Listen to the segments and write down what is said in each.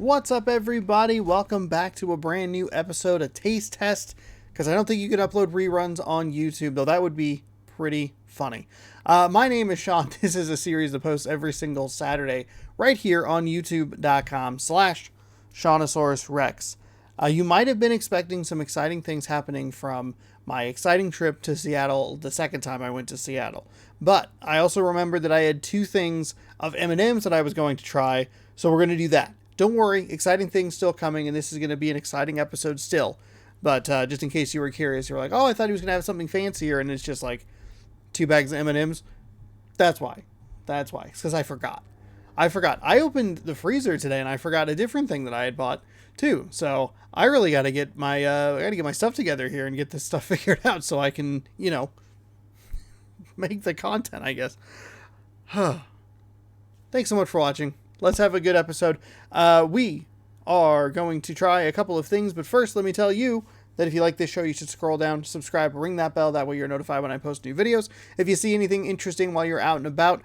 What's up, everybody? Welcome back to a brand new episode of Taste Test, because I don't think you can upload reruns on YouTube, though that would be pretty funny. My name is Sean. This is a series that posts every single Saturday right here on youtube.com/SeanOsaurusRex. You might have been expecting some exciting things happening from my exciting trip to Seattle the second time I went to Seattle. But I also remembered that I had two things of M&Ms that I was going to try, so we're going to do that. Don't worry, exciting things still coming, and this is going to be an exciting episode still. But just in case you were curious, you're like, oh, I thought he was going to have something fancier, and it's just like 2 bags of M&Ms. That's why. It's because I forgot. I opened the freezer today, and I forgot a different thing that I had bought too. So I really got to get my stuff together here and get this stuff figured out so I can, make the content, I guess. Thanks so much for watching. Let's have a good episode. We are going to try a couple of things, but first let me tell you that if you like this show, you should scroll down, subscribe, ring that bell. That way you're notified when I post new videos. If you see anything interesting while you're out and about,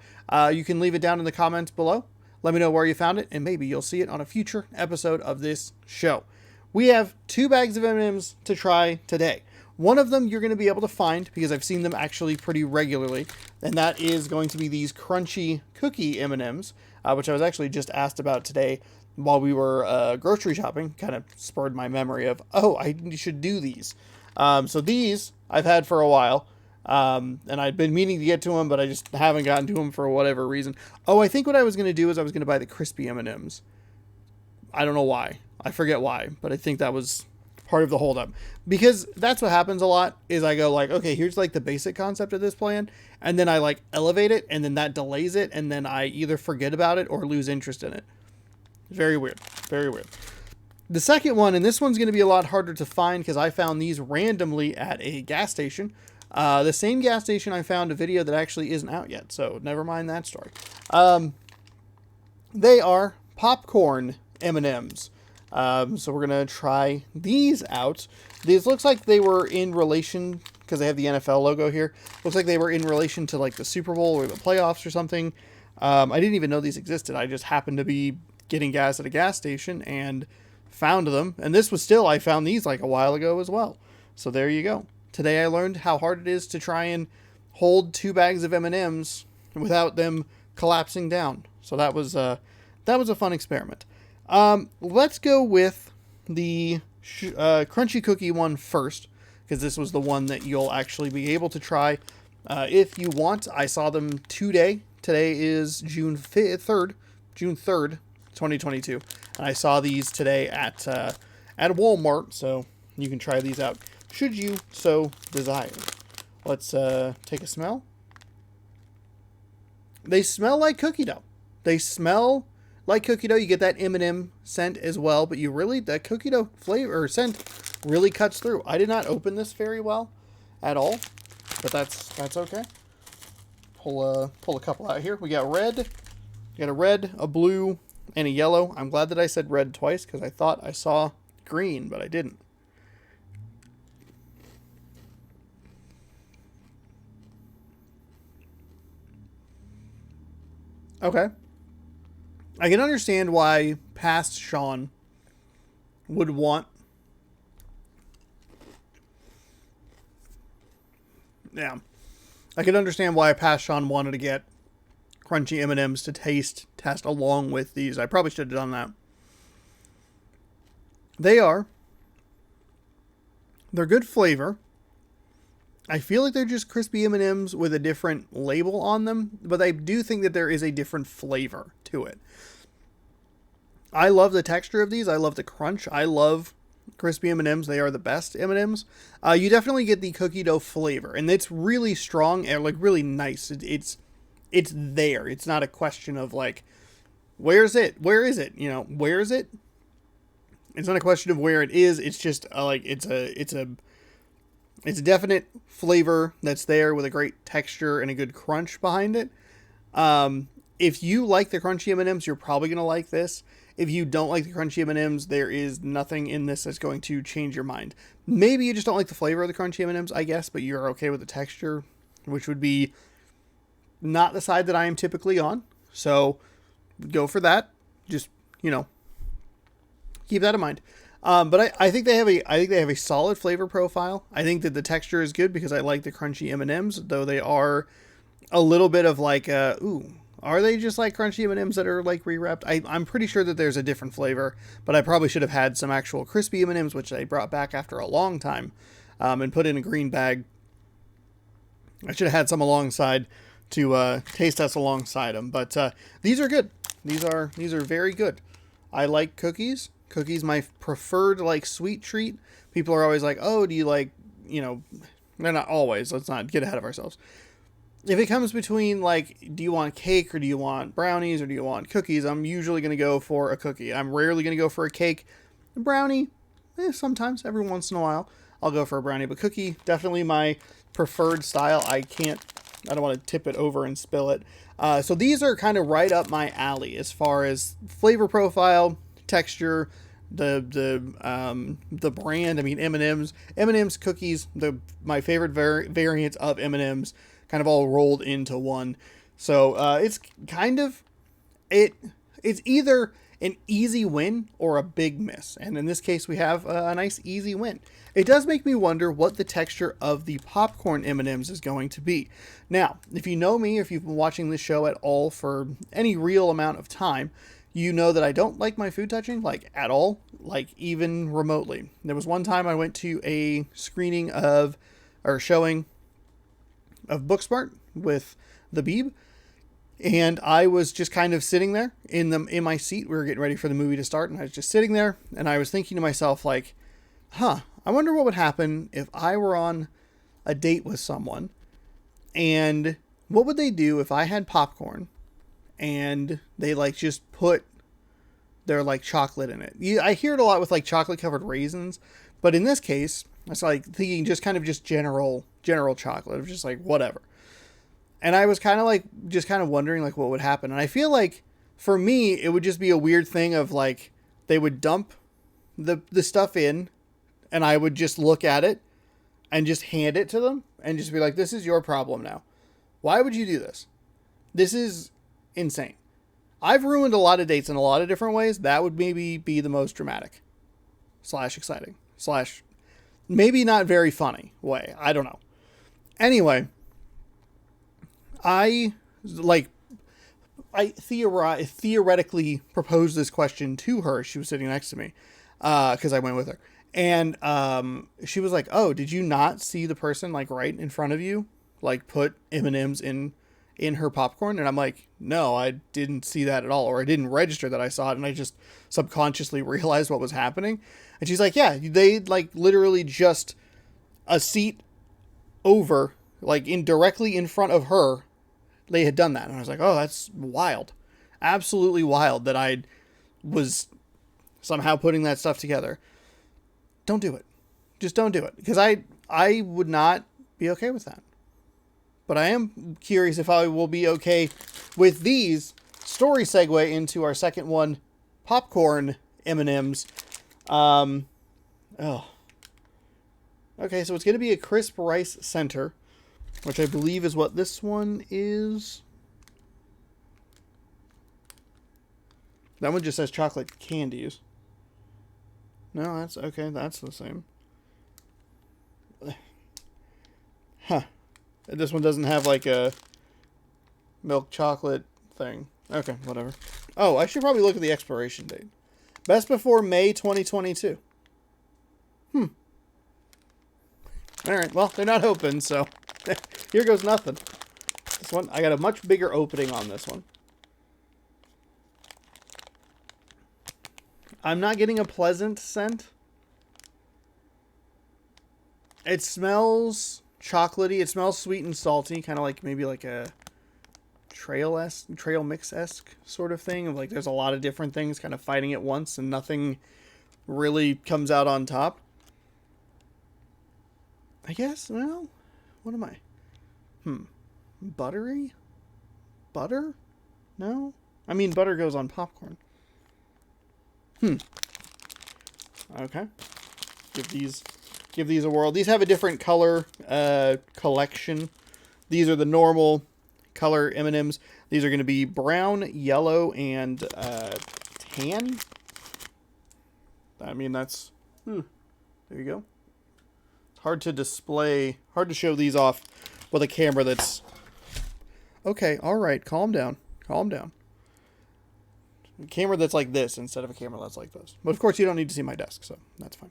you can leave it down in the comments below. Let me know where you found it, and maybe you'll see it on a future episode of this show. We have 2 bags of M&Ms to try today. One of them you're going to be able to find because I've seen them actually pretty regularly, and that is going to be these crunchy cookie M&Ms, which I was actually just asked about today while we were grocery shopping. Kind of spurred my memory of, oh, I should do these. So these I've had for a while, and I've been meaning to get to them, but I just haven't gotten to them for whatever reason. Oh, I think what I was going to do is I was going to buy the crispy M&Ms. I don't know why. I forget why, but I think that was part of the holdup, because that's what happens a lot is I go like, okay, here's like the basic concept of this plan, and then I like elevate it, and then that delays it, and then I either forget about it or lose interest in it. Very weird. The second one, and this one's going to be a lot harder to find because I found these randomly at a gas station. The same gas station I found a video that actually isn't out yet, so never mind that story. They are popcorn M&Ms. So we're going to try these out. These looks like they were in relation, because they have the NFL logo here. Looks like they were in relation to like the Super Bowl or the playoffs or something. I didn't even know these existed. I just happened to be getting gas at a gas station and found them. And this was still, I found these like a while ago as well. So there you go. Today I learned how hard it is to try and hold 2 bags of M&Ms without them collapsing down. So that was a fun experiment. Let's go with the crunchy cookie one first, because this was the one that you'll actually be able to try if you want. I saw them today. Today is June 3rd, 2022, and I saw these today at Walmart, so you can try these out should you so desire. Let's take a smell. They smell like cookie dough. Like cookie dough, you get that M&M scent as well, but that cookie dough flavor or scent really cuts through. I did not open this very well at all, but that's okay. Pull a couple out here. We got red, a red, a blue, and a yellow. I'm glad that I said red twice because I thought I saw green, but I didn't. Okay. I can understand why past Sean would want... Yeah. I can understand why past Sean wanted to get crunchy M&Ms to test along with these. I probably should have done that. They're good flavor. I feel like they're just crispy M&Ms with a different label on them, but I do think that there is a different flavor to it. I love the texture of these. I love the crunch. I love crispy M&Ms. They are the best M&Ms. You definitely get the cookie dough flavor, and it's really strong and like really nice. It's there. It's not a question of like, where's it? Where is it? Where is it? It's not a question of where it is. It's just it's a definite flavor that's there with a great texture and a good crunch behind it. If you like the crunchy M&Ms, you're probably going to like this. If you don't like the crunchy M&Ms, there is nothing in this that's going to change your mind. Maybe you just don't like the flavor of the crunchy M&Ms, I guess, but you're okay with the texture, which would be not the side that I am typically on. So go for that. Just, keep that in mind. But I think they have a solid flavor profile. I think that the texture is good because I like the crunchy M&Ms, though they are a little bit of like are they just like crunchy M&Ms that are like rewrapped? I'm pretty sure that there's a different flavor, but I probably should have had some actual crispy M&Ms, which they brought back after a long time, and put in a green bag. I should have had some alongside to taste test alongside them, but these are good. These are very good. I like cookies. Cookies, my preferred like sweet treat. People are always like, oh, do you like, they're not always. Let's not get ahead of ourselves. If it comes between like, do you want cake or do you want brownies or do you want cookies? I'm usually going to go for a cookie. I'm rarely going to go for a cake. A brownie, sometimes, every once in a while, I'll go for a brownie. But cookie, definitely my preferred style. I don't want to tip it over and spill it. So these are kind of right up my alley as far as flavor profile, texture, the brand. I mean, M&M's cookies, my favorite variant of M&M's, kind of all rolled into one. So it's kind of it's either an easy win or a big miss, and in this case we have a nice easy win. It does make me wonder what the texture of the popcorn M&Ms is going to be. Now, if you know me, if you've been watching this show at all for any real amount of time, you know that I don't like my food touching, like, at all, like, even remotely. There was one time I went to a showing of Booksmart with the Beeb, and I was just kind of sitting there in my seat. We were getting ready for the movie to start, and I was just sitting there, and I was thinking to myself, like, I wonder what would happen if I were on a date with someone, and what would they do if I had popcorn and they like just put their like chocolate in it. I hear it a lot with like chocolate covered raisins, but in this case, it's like thinking just general chocolate of just like whatever. And I was kind of wondering like what would happen. And I feel like for me, it would just be a weird thing of like, they would dump the stuff in and I would just look at it and just hand it to them and just be like, this is your problem now. Why would you do this? This is insane. I've ruined a lot of dates in a lot of different ways. That would maybe be the most dramatic / exciting / maybe not very funny way. I don't know. Anyway, I theoretically proposed this question to her. She was sitting next to me because I went with her. And she was like, oh, did you not see the person like right in front of you like put M&Ms in her popcorn? And I'm like, no, I didn't see that at all, or I didn't register that I saw it, and I just subconsciously realized what was happening. And she's like, yeah, they like literally just a seat over, like directly in front of her, they had done that. And I was like, oh, that's wild. Absolutely wild that I was somehow putting that stuff together. Don't do it. Just don't do it. Because I would not be okay with that. But I am curious if I will be okay with these. Story segue into our second one, popcorn M&Ms. Okay, so it's going to be a crisp rice center, which I believe is what this one is. That one just says chocolate candies. No, that's okay. That's the same. Huh. This one doesn't have like a milk chocolate thing. Okay, whatever. Oh, I should probably look at the expiration date. Best before May 2022. All right, well, they're not open, so here goes nothing. This one, I got a much bigger opening on this one. I'm not getting a pleasant scent. It smells chocolatey. It smells sweet and salty, kind of like maybe like a trail mix-esque sort of thing. Of like there's a lot of different things kind of fighting at once and nothing really comes out on top. I guess, well, what am I? Buttery? Butter? No? I mean, butter goes on popcorn. Okay. Give these a whirl. These have a different color collection. These are the normal color M&Ms. These are going to be brown, yellow, and tan. I mean, that's... there you go. It's hard to display, hard to show these off with a camera that's... Okay, all right, calm down. Calm down. A camera that's like this instead of a camera that's like this. But of course, you don't need to see my desk, so that's fine.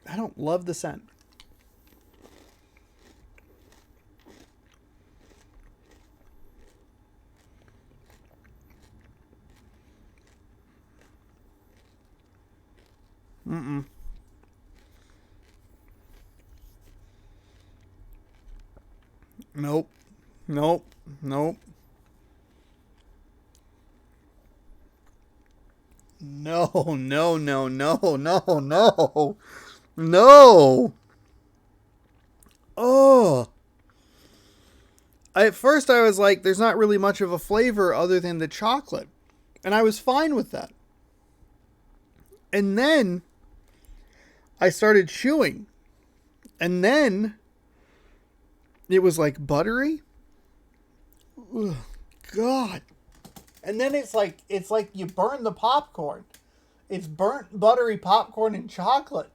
I don't love the scent. Mm-mm. Nope. Nope. Nope. No, no, no, no, no, no. No. Oh. At first I was like, there's not really much of a flavor other than the chocolate. And I was fine with that. And then I started chewing. And then it was like buttery. Ugh, God. And then it's like you burn the popcorn. It's burnt buttery popcorn and chocolate.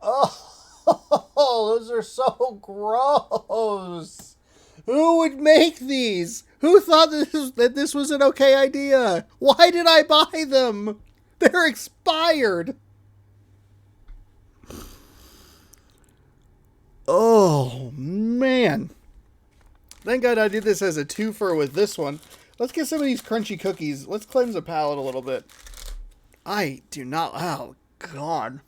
Oh, those are so gross. Who would make these? Who thought that this was an okay idea? Why did I buy them? They're expired. Oh, man. Thank God I did this as a twofer with this one. Let's get some of these crunchy cookies. Let's cleanse the palate a little bit. I do not... Oh, God.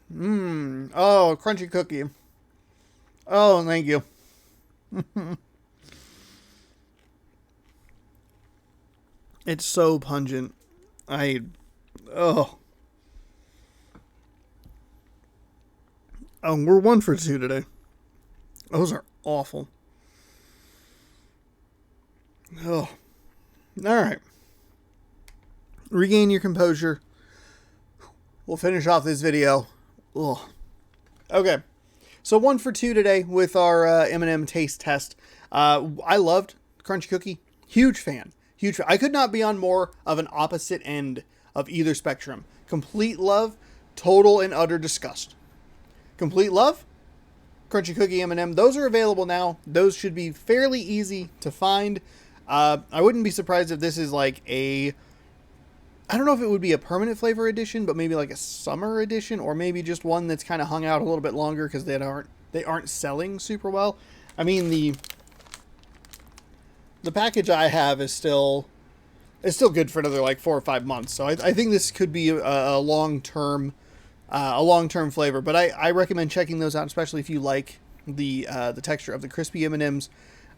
Oh, crunchy cookie. Oh, thank you. It's so pungent. Oh. Oh, we're 1 for 2 today. Those are awful. Oh. Alright. Regain your composure. We'll finish off this video. Ugh. Okay. So 1 for 2 today with our M&M taste test. I loved Crunchy Cookie. Huge fan. Huge fan. I could not be on more of an opposite end of either spectrum. Complete love, total and utter disgust. Complete love, Crunchy Cookie M&M. Those are available now. Those should be fairly easy to find. I wouldn't be surprised if this is like a... I don't know if it would be a permanent flavor edition, but maybe like a summer edition, or maybe just one that's kind of hung out a little bit longer because they aren't selling super well. I mean, the package I have is still good for another like 4 or 5 months. So I think this could be a long-term flavor, but I recommend checking those out, especially if you like the texture of the crispy M&Ms.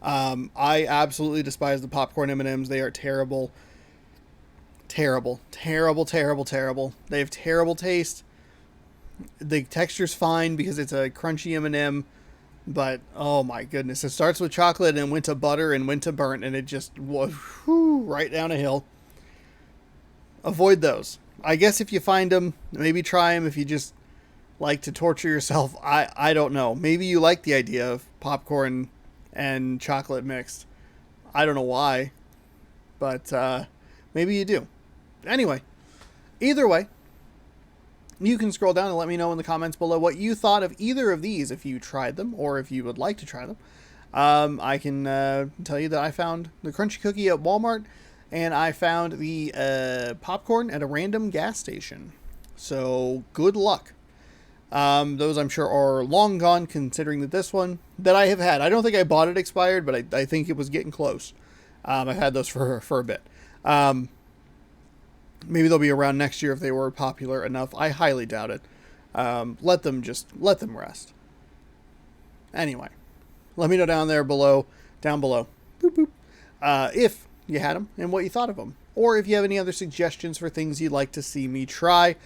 I absolutely despise the popcorn M&Ms. They are terrible. Terrible, terrible, terrible, terrible. They have terrible taste. The texture's fine because it's a crunchy M&M, but oh my goodness, it starts with chocolate and went to butter and went to burnt, and it just right down a hill. Avoid those. I guess if you find them, maybe try them if you just like to torture yourself. I don't know. Maybe you like the idea of popcorn and chocolate mixed. I don't know why, but maybe you do. Anyway, either way, you can scroll down and let me know in the comments below what you thought of either of these, if you tried them or if you would like to try them. I can tell you that I found the Crunchy Cookie at Walmart, and I found the popcorn at a random gas station. So, good luck. Those I'm sure are long gone, considering that this one that I have had, I don't think I bought it expired, but I think it was getting close. I've had those for a bit. Maybe they'll be around next year if they were popular enough. I highly doubt it. Let them rest. Anyway, let me know down below. Boop, boop. If you had them and what you thought of them, or if you have any other suggestions for things you'd like to see me try.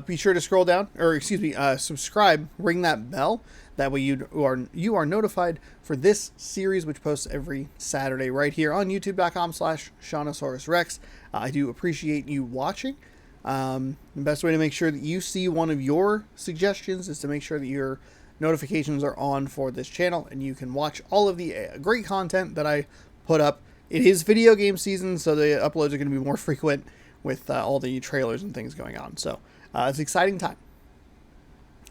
Be sure to scroll down, or subscribe, ring that bell. That way you are notified for this series, which posts every Saturday right here on youtube.com/ShaunosaurusRex. I do appreciate you watching. The best way to make sure that you see one of your suggestions is to make sure that your notifications are on for this channel, and you can watch all of the great content that I put up it is video game season, so the uploads are going to be more frequent with all the trailers and things going on. So it's an exciting time.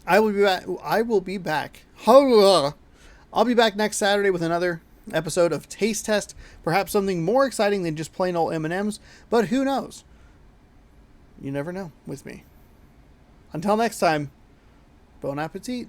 I will be back. I'll be back next Saturday with another episode of Taste Test. Perhaps something more exciting than just plain old M&Ms, but who knows? You never know with me. Until next time, bon appetit.